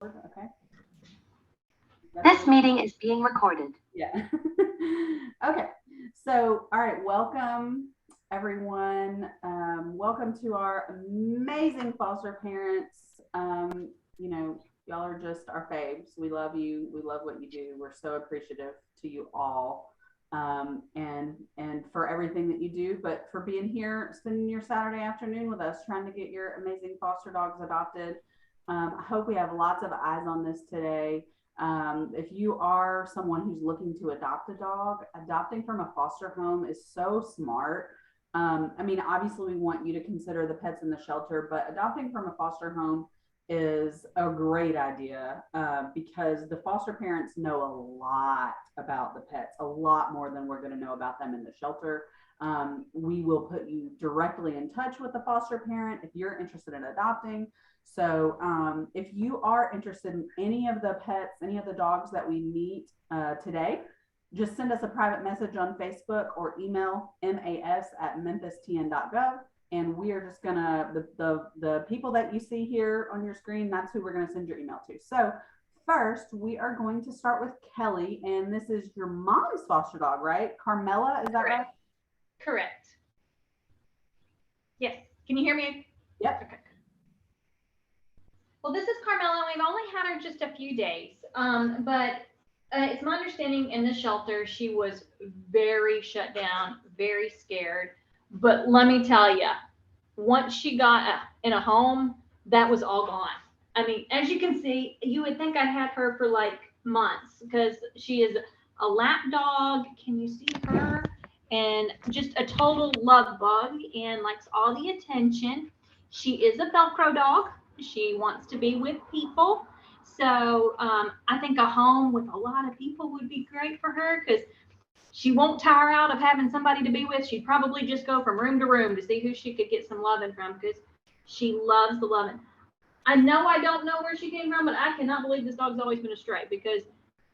Okay. This meeting is being recorded. Yeah. Okay. So, all right. Welcome, everyone. Welcome to our amazing foster parents. Y'all are just our faves. We love you. We love what you do. We're so appreciative to you all, and for everything that you do, but for being here, spending your Saturday afternoon with us, trying to get your amazing foster dogs adopted. I hope we have lots of eyes on this today. If you are someone who's looking to adopt a dog, adopting from a foster home is so smart. I mean, obviously, we want you to consider the pets in the shelter, but adopting from a foster home is a great idea because the foster parents know a lot about the pets, a lot more than we're going to know about them in the shelter. We will put you directly in touch with the foster parent if you're interested in adopting. So if you are interested in any of the pets, any of the dogs that we meet today, just send us a private message on Facebook or email mas@memphistn.gov. And we are just gonna, the people that you see here on your screen, that's who we're gonna send your email to. So first, we are going to start with Kelly, and this is your mom's foster dog, right? Carmela, is that right? Correct. Yes. Can you hear me? Yep. Okay. Well, this is Carmela. We've only had her just a few days, but it's my understanding in the shelter she was very shut down, very scared. But let me tell you, once she got in a home, that was all gone. I mean, as you can see, you would think I had her for like months because she is a lap dog. Can you see her? And just a total love bug and likes all the attention. She is a Velcro dog. She wants to be with people. So I think a home with a lot of people would be great for her because she won't tire out of having somebody to be with. She'd probably just go from room to room to see who she could get some loving from because she loves the loving. I know I don't know where she came from, but I cannot believe this dog's always been a stray because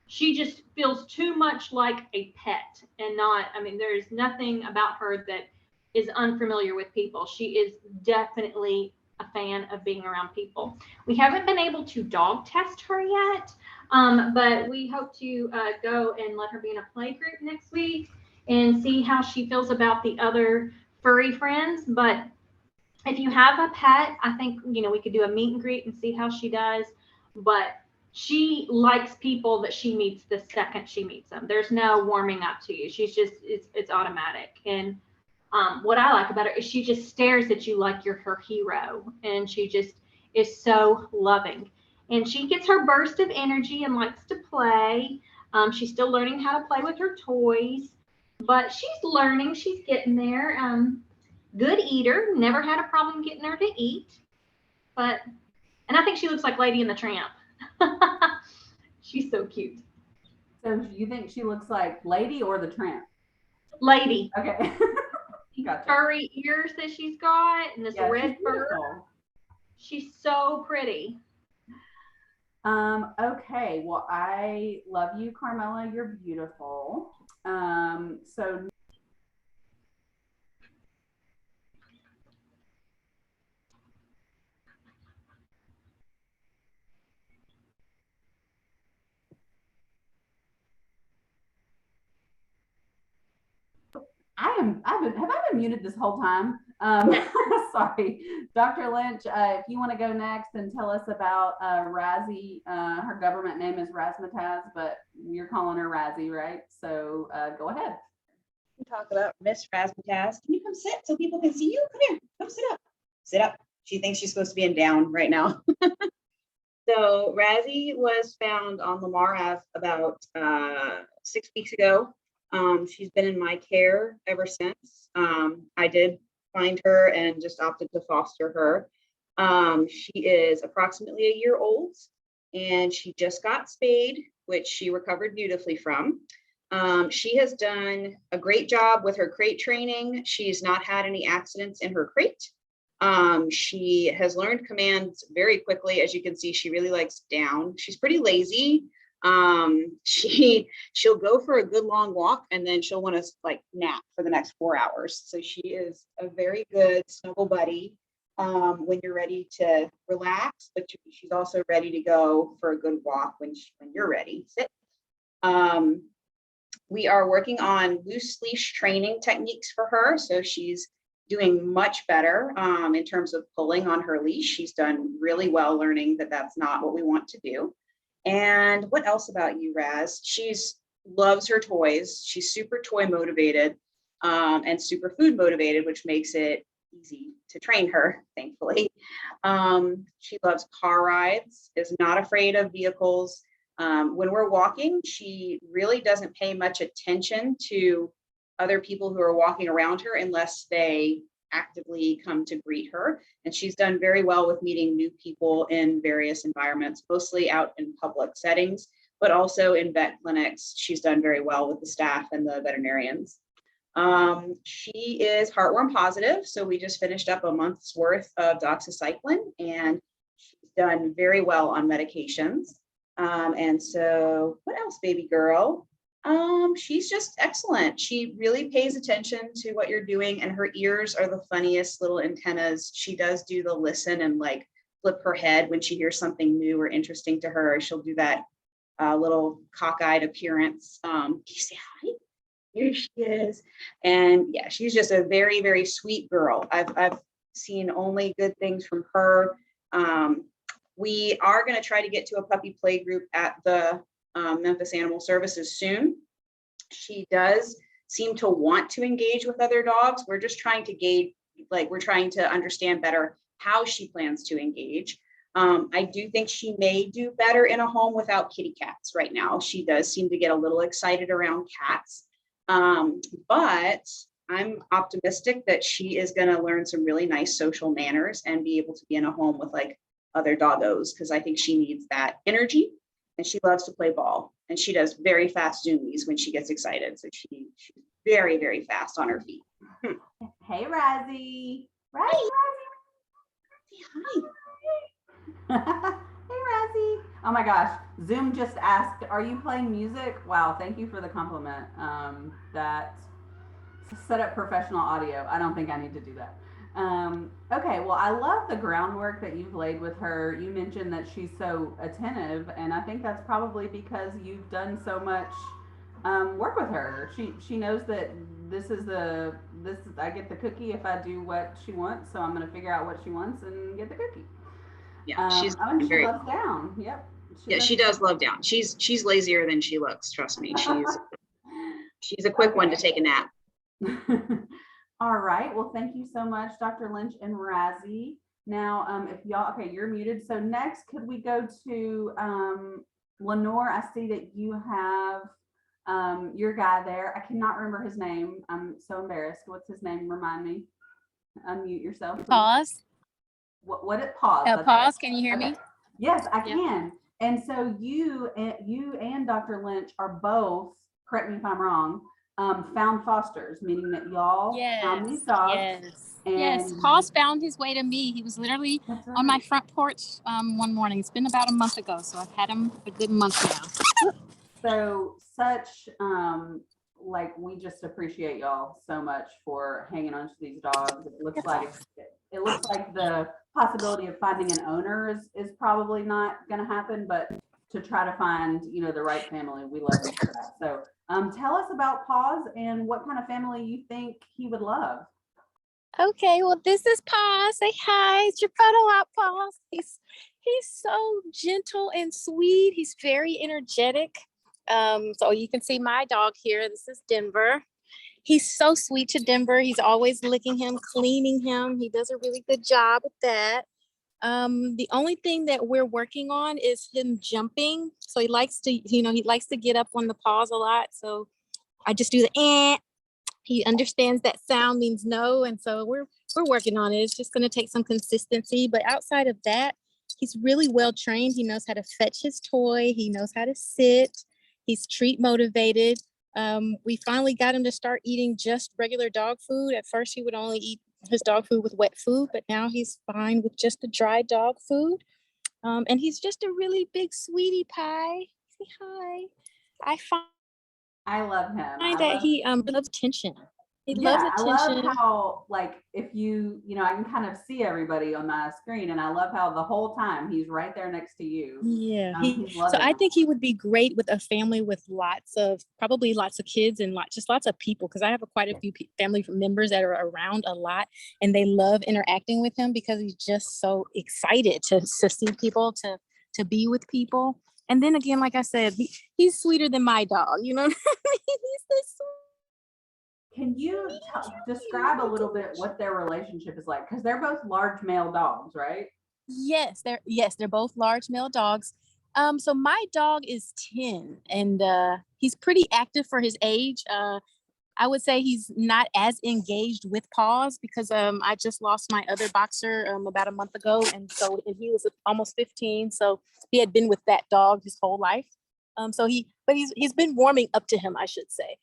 she just feels too much like a pet and not, I mean, there's nothing about her that is unfamiliar with people. She is definitely a fan of being around people. We haven't been able to dog test her yet, but we hope to go and let her be in a play group next week and see how she feels about the other furry friends. But if you have a pet, I think, we could do a meet and greet and see how she does. But she likes people that she meets the second she meets them. There's no warming up to you. She's just, it's automatic. And what I like about her is she just stares at you like you're her hero. And she just is so loving. And she gets her burst of energy and likes to play. She's still learning how to play with her toys, but she's learning. She's getting there. Good eater. Never had a problem getting her to eat. And I think she looks like Lady and the Tramp. She's so cute. So you think she looks like Lady or the Tramp? Lady. Okay. Gotcha. Furry ears that she's got and this red fur. She's so pretty. Okay. Well, I love you, Carmela. You're beautiful. So have I been muted this whole time? Sorry. Dr. Lynch, if you want to go next and tell us about Razzie, her government name is Razmataz, but you're calling her Razzie, right? So go ahead. Talk about Miss Razmataz. Can you come sit so people can see you? Come here, come sit up. Sit up. She thinks she's supposed to be in down right now. So Razzie was found on Lamar Ave about 6 weeks ago. She's been in my care ever since. I did find her and just opted to foster her. She is approximately a year old and she just got spayed, which she recovered beautifully from. She has done a great job with her crate training. She's not had any accidents in her crate. She has learned commands very quickly. As you can see, she really likes down. She's pretty lazy. She'll go for a good long walk and then she'll want to like nap for the next 4 hours. So she is a very good snuggle buddy. when you're ready to relax, but she's also ready to go for a good walk when you're ready. Sit. We are working on loose leash training techniques for her. So she's doing much better in terms of pulling on her leash. She's done really well learning that that's not what we want to do. And what else about you, Raz? She's loves her toys. She's super toy motivated and super food motivated, which makes it easy to train her, thankfully. She loves car rides, is not afraid of vehicles. When we're walking, she really doesn't pay much attention to other people who are walking around her unless they actively come to greet her. And she's done very well with meeting new people in various environments, mostly out in public settings, but also in vet clinics. She's done very well with the staff and the veterinarians. She is heartworm positive. So we just finished up a month's worth of doxycycline and she's done very well on medications. And so what else, baby girl? She's just excellent. She really pays attention to what you're doing and her ears are the funniest little antennas. She does do the listen and like flip her head when she hears something new or interesting to her. She'll do that little cockeyed appearance. Can you say hi? Here she is. And yeah, she's just a very, very sweet girl. I've seen only good things from her. We are going to try to get to a puppy play group at the Memphis Animal Services soon. She does seem to want to engage with other dogs. We're just trying to gauge, like we're trying to understand better how she plans to engage. I do think she may do better in a home without kitty cats right now. She does seem to get a little excited around cats. But I'm optimistic that she is going to learn some really nice social manners and be able to be in a home with like other doggos, because I think she needs that energy and she loves to play ball and she does very fast zoomies when she gets excited. So she's very, very fast on her feet. Hey, Razzie. Razzie. Hi. Hey, Razzie. Oh my gosh. Zoom just asked, are you playing music? Wow. Thank you for the compliment. That set up professional audio. I don't think I need to do that. Okay, well, I love the groundwork that you've laid with her. You mentioned that she's so attentive, and I think that's probably because you've done so much work with her. She knows that I get the cookie if I do what she wants, so I'm going to figure out what she wants and get the cookie. Yeah, she's she very loves down. Yep. She does love down. She's lazier than she looks. Trust me. She's a quick one to take a nap. All right. Well, thank you so much, Dr. Lynch and Razzie. Now, if y'all, okay, you're muted. So next, could we go to Lenore? I see that you have your guy there. I cannot remember his name. I'm so embarrassed. What's his name? Remind me. Unmute yourself, please. Paws. What it Paws? Paws, can you hear me? Yes, I can. And so you and Dr. Lynch are both, correct me if I'm wrong, found fosters, meaning that y'all found these dogs. Yes, Paws found his way to me. He was literally on my front porch one morning. It's been about a month ago, so I've had him a good month now. So such like we just appreciate y'all so much for hanging on to these dogs. It looks like the possibility of finding an owner is probably not going to happen, but to try to find the right family, we love you for that. So tell us about Paws and what kind of family you think he would love. Okay, well, this is Paws. Say hi. It's your photo op, Paws. He's so gentle and sweet. He's very energetic. So you can see my dog here. This is Denver. He's so sweet to Denver. He's always licking him, cleaning him. He does a really good job with that. The only thing that we're working on is him jumping. So he likes to get up on the paws a lot. So I just do the eh. He understands that sound means no. And so we're working on it. It's just going to take some consistency. But outside of that, he's really well trained. He knows how to fetch his toy. He knows how to sit. He's treat motivated. We finally got him to start eating just regular dog food. At first, he would only eat his dog food with wet food, but now he's fine with just the dry dog food. And he's just a really big sweetie pie. Say hi. I love him. He loves attention. He loves Yeah, I love attention. how, like, if I can kind of see everybody on my screen, and I love how the whole time he's right there next to you. Yeah, He's so loving I it. think he would be great with a family with probably lots of kids and just lots of people, because I have quite a few family members that are around a lot, and they love interacting with him because he's just so excited to see people, to be with people. And then again, like I said, he's sweeter than my dog. You know what I mean? He's the Can you describe a little bit what their relationship is like? Because they're both large male dogs, right? They're both large male dogs. So my dog is 10, and he's pretty active for his age. I would say he's not as engaged with Paws because I just lost my other boxer about a month ago, and so he was almost 15, so he had been with that dog his whole life. But he's been warming up to him, I should say.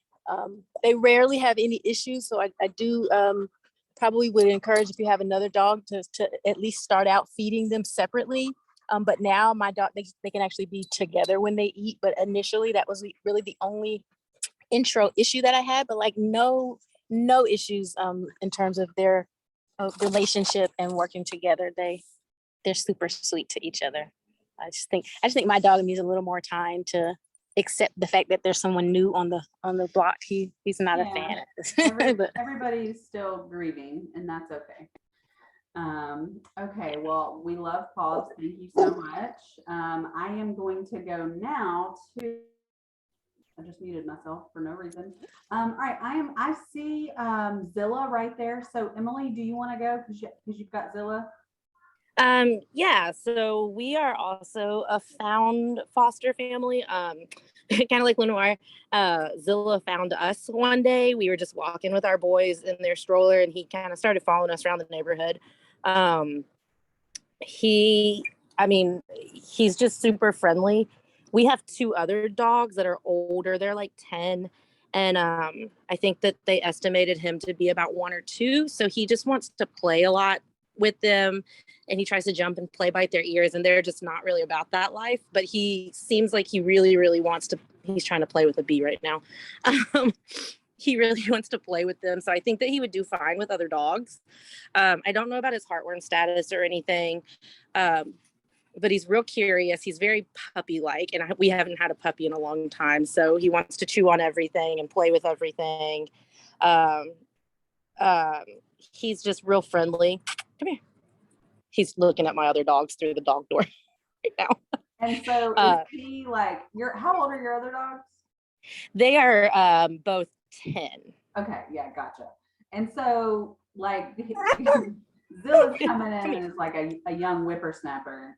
They rarely have any issues, so I do probably would encourage, if you have another dog, to at least start out feeding them separately. But now my dog, they can actually be together when they eat. But initially, that was really the only intro issue that I had. But like no issues in terms of their relationship and working together. They're super sweet to each other. I just think my dog needs a little more time to accept the fact that there's someone new on the block. He's not a fan of this. But Everybody's still grieving, and that's okay. Okay, well, we love Paws. Thank you so much. I am going to go now to. I just muted myself for no reason. All right, I see Zilla right there. So Emily, do you want to go because you've got Zilla? Yeah, so we are also a found foster family. Kind of like Lenoir. Zilla found us one day. We were just walking with our boys in their stroller, and he kind of started following us around the neighborhood. He's just super friendly. We have two other dogs that are older. They're like 10. And I think that they estimated him to be about 1 or 2. So he just wants to play a lot with them, and he tries to jump and play, bite their ears, and they're just not really about that life. But he seems like he really, really wants to. He's trying to play with a bee right now. He really wants to play with them. So I think that he would do fine with other dogs. I don't know about his heartworm status or anything. But he's real curious. He's very puppy-like, and we haven't had a puppy in a long time. So he wants to chew on everything and play with everything. He's just real friendly. Come here. He's looking at my other dogs through the dog door right now. And so is he like how old are your other dogs? They are both 10. Okay, yeah, gotcha. And so like Zilla's coming in and is like a young whippersnapper.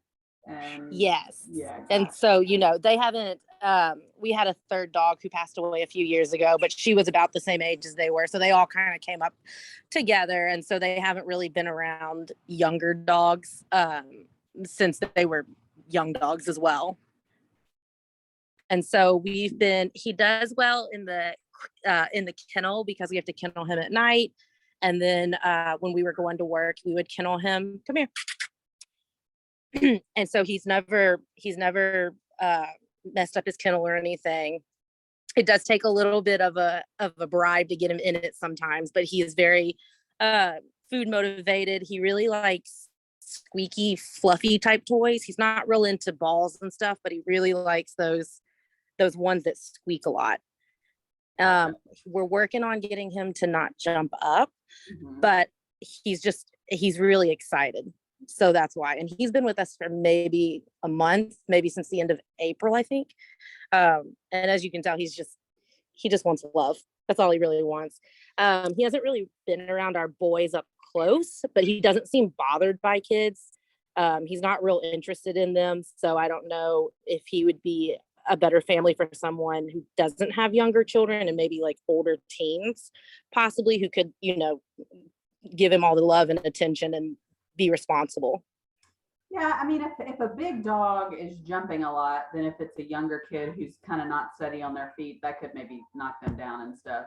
And yes. Yeah. And so, they haven't, we had a third dog who passed away a few years ago, but she was about the same age as they were. So they all kind of came up together. And so they haven't really been around younger dogs since they were young dogs as well. And so he does well in the kennel because we have to kennel him at night. And then when we were going to work, we would kennel him. Come here. And so he's never messed up his kennel or anything. It does take a little bit of a bribe to get him in it sometimes, but he is very food motivated. He really likes squeaky, fluffy type toys. He's not real into balls and stuff, but he really likes those ones that squeak a lot. We're working on getting him to not jump up, but he's really excited. So that's why. And he's been with us for maybe a month, maybe since the end of April, I think. And as you can tell, he just wants love. That's all he really wants. He hasn't really been around our boys up close, but he doesn't seem bothered by kids. He's not real interested in them. So I don't know if he would be a better family for someone who doesn't have younger children and maybe like older teens, possibly, who could, give him all the love and attention and be responsible. Yeah, I mean, if a big dog is jumping a lot, then if it's a younger kid who's kind of not steady on their feet, that could maybe knock them down and stuff.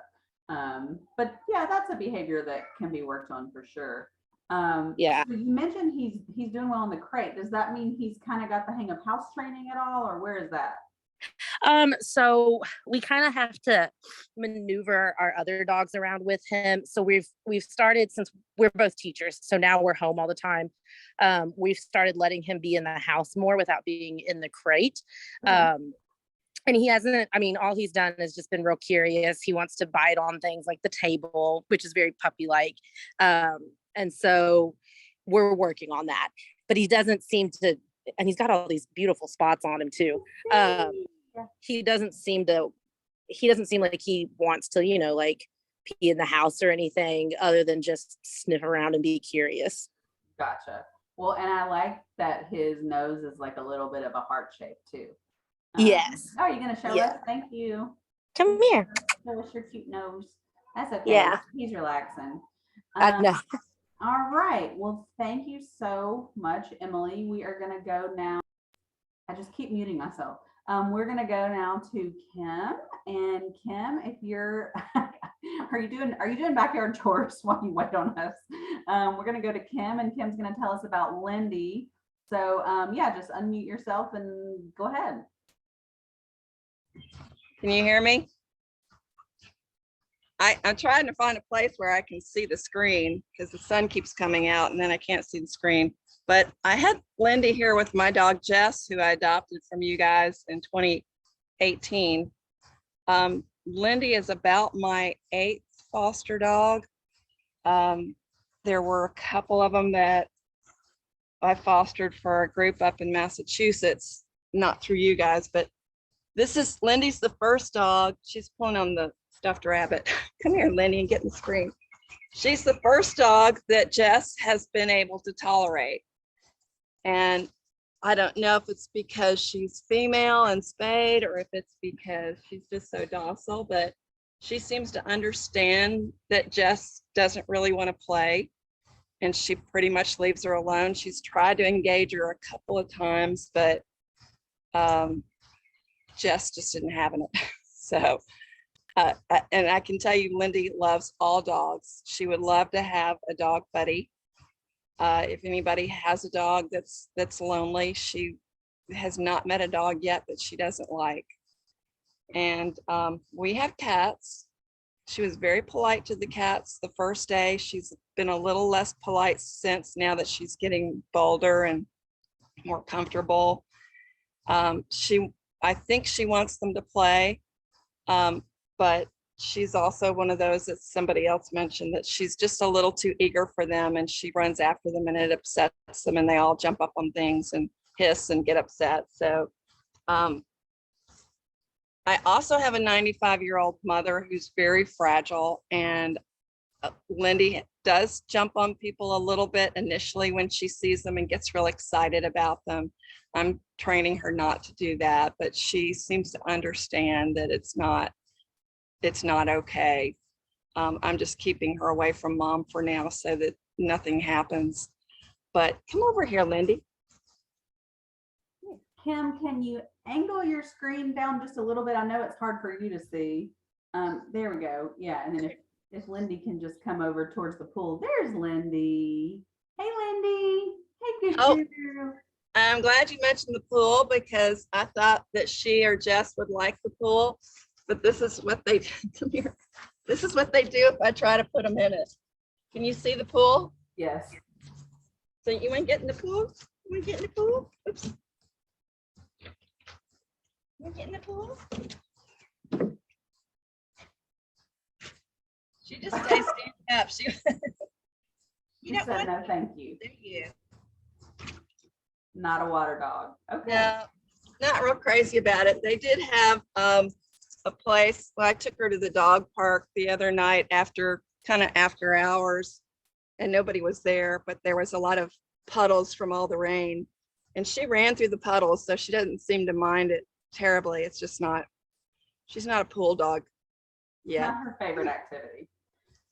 But yeah, that's a behavior that can be worked on for sure. Yeah. So you mentioned he's doing well in the crate. Does that mean he's kind of got the hang of house training at all, or where is that? So we kind of have to maneuver our other dogs around with him. So we've started, since we're both teachers, so now we're home all the time. We've started letting him be in the house more without being in the crate. And he hasn't, I mean, all he's done is just been real curious. He wants to bite on things like the table, which is very puppy-like. And so we're working on that, but he doesn't seem to, and he's got all these beautiful spots on him too. He doesn't seem like he wants to, like pee in the house or anything other than just sniff around and be curious. Gotcha. Well, and I like that his nose is like a little bit of a heart shape too. Yes. Oh, are you gonna show us? Thank you. Come here. Show us your cute nose. That's okay. Yeah. He's relaxing. No. All right. Well, thank you so much, Emily. We are gonna go now. I just keep muting myself. We're gonna go now to Kim. And Kim, if you're are you doing backyard chores while you wait on us? We're gonna go to Kim, and Kim's gonna tell us about Lindy. So yeah, just unmute yourself and go ahead. Can you hear me? I'm trying to find a place where I can see the screen because the sun keeps coming out and then I can't see the screen. But I had Lindy here with my dog Jess, who I adopted from you guys in 2018. Lindy is about my 8th foster dog. There were a couple of them that I fostered for a group up in Massachusetts, not through you guys, but Lindy's the first dog. She's pulling on the stuffed rabbit. Come here, Lindy, and get in the screen. She's the first dog that Jess has been able to tolerate. And I don't know if it's because she's female and spayed or if it's because she's just so docile, but she seems to understand that Jess doesn't really want to play and she pretty much leaves her alone. She's tried to engage her a couple of times, but Jess just isn't having it. So, and I can tell you, Lindy loves all dogs. She would love to have a dog buddy. If anybody has a dog that's lonely, she has not met a dog yet that she doesn't like. And we have cats. She was very polite to the cats the first day. She's been a little less polite since, now that she's getting bolder and more comfortable. I think she wants them to play, but she's also one of those that somebody else mentioned that she's just a little too eager for them and she runs after them and it upsets them and they all jump up on things and hiss and get upset. So I also have a 95-year-old mother who's very fragile, and Lindy does jump on people a little bit initially when she sees them and gets real excited about them. I'm training her not to do that, but she seems to understand that it's not okay. I'm just keeping her away from mom for now so that nothing happens. But come over here, Lindy. Kim, can you angle your screen down just a little bit? I know it's hard for you to see. There we go. Yeah, and then if Lindy can just come over towards the pool. There's Lindy. Hey, Lindy. Hey, good girl. I'm glad you mentioned the pool because I thought that she or Jess would like the pool, but this is what they come here. This is what they do if I try to put them in it. Can you see the pool? Yes. So you want to get in the pool? You want to get in the pool? Oops. You want to get in the pool? She just stays standing up. She You said no, thank you. Thank you. Not a water dog. Okay. No, not real crazy about it. They did have a place. Well, I took her to the dog park the other night after hours, and nobody was there, but there was a lot of puddles from all the rain, and she ran through the puddles, so she doesn't seem to mind it terribly. It's just not. She's not a pool dog. Yeah. Not her favorite activity.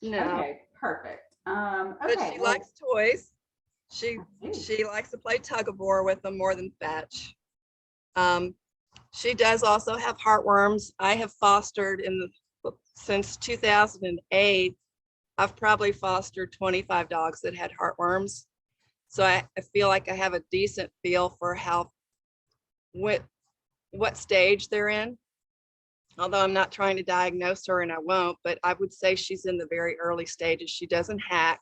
No. Okay, perfect. But Okay. she likes toys. She likes to play tug of war with them more than fetch. She does also have heartworms. I have fostered since 2008. I've probably fostered 25 dogs that had heartworms. So I feel like I have a decent feel for what stage they're in. although I'm not trying to diagnose her and I won't, but I would say she's in the very early stages. She doesn't hack.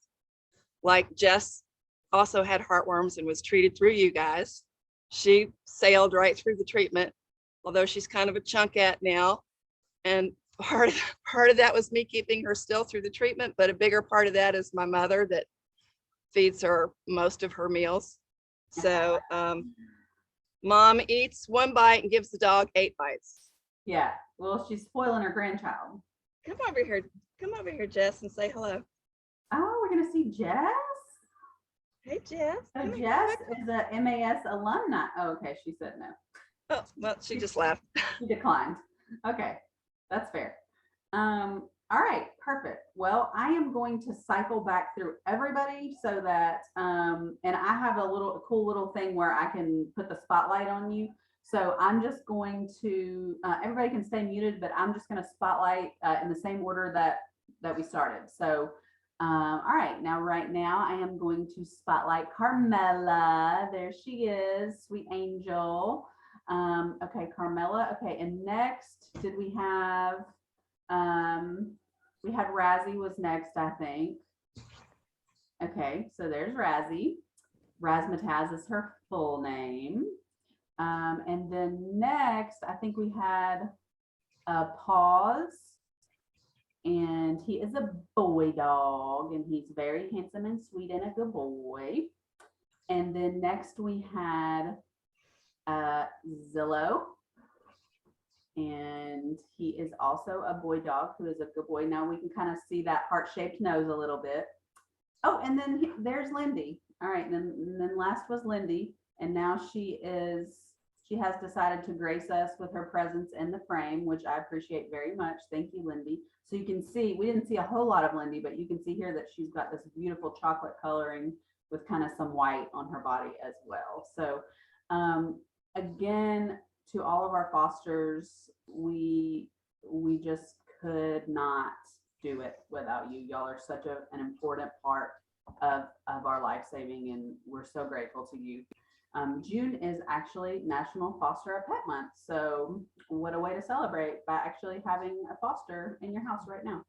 Like Jess also had heartworms and was treated through you guys. She sailed right through the treatment, although she's kind of a chunkette now. And part of that was me keeping her still through the treatment, but a bigger part of that is my mother that feeds her most of her meals. So mom eats one bite and gives the dog 8 bites. Yeah. Well, she's spoiling her grandchild. Come over here, Jess, and say hello. Oh, we're gonna see Jess. Hey, Jess. So Come here, Jess come here. is a MAS alumni. Oh, okay, she said no. Oh, well, she just left. She declined. Okay, that's fair. All right, perfect. Well, I am going to cycle back through everybody so that, and I have a cool little thing where I can put the spotlight on you. So I'm just going to, everybody can stay muted, but I'm just going to spotlight in the same order that we started. So, all right, right now I am going to spotlight Carmela. There she is, sweet angel. Okay, Carmela. Okay, and next, did we have, we had Razzie was next, I think. Okay, so there's Razzie. Razmataz is her full name. And then next, I think we had Paws. And he is a boy dog, and he's very handsome and sweet and a good boy. And then next we had Zilla. And he is also a boy dog who is a good boy. Now we can kind of see that heart-shaped nose a little bit. Oh, and then there's Lindy. All right, and then last was Lindy, and now she has decided to grace us with her presence in the frame, which I appreciate very much. Thank you, Lindy. So you can see, we didn't see a whole lot of Lindy, but you can see here that she's got this beautiful chocolate coloring with kind of some white on her body as well. So again, to all of our fosters, we just could not do it without you. Y'all are such an important part of our life saving, and we're so grateful to you. June is actually National Foster a Pet Month. So what a way to celebrate by actually having a foster in your house right now.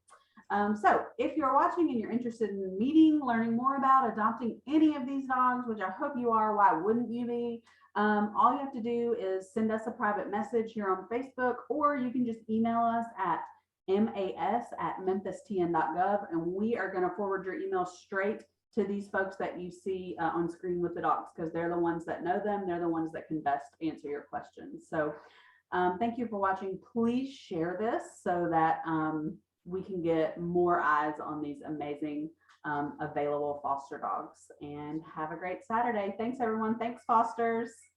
So if you're watching and you're interested in meeting, learning more about adopting any of these dogs, which I hope you are, why wouldn't you be? All you have to do is send us a private message here on Facebook, or you can just email us at mas@memphistn.gov, and we are going to forward your email straight to these folks that you see on screen with the dogs, because they're the ones that know them. They're the ones that can best answer your questions. So thank you for watching. Please share this so that we can get more eyes on these amazing available foster dogs. And have a great Saturday. Thanks, everyone. Thanks, fosters.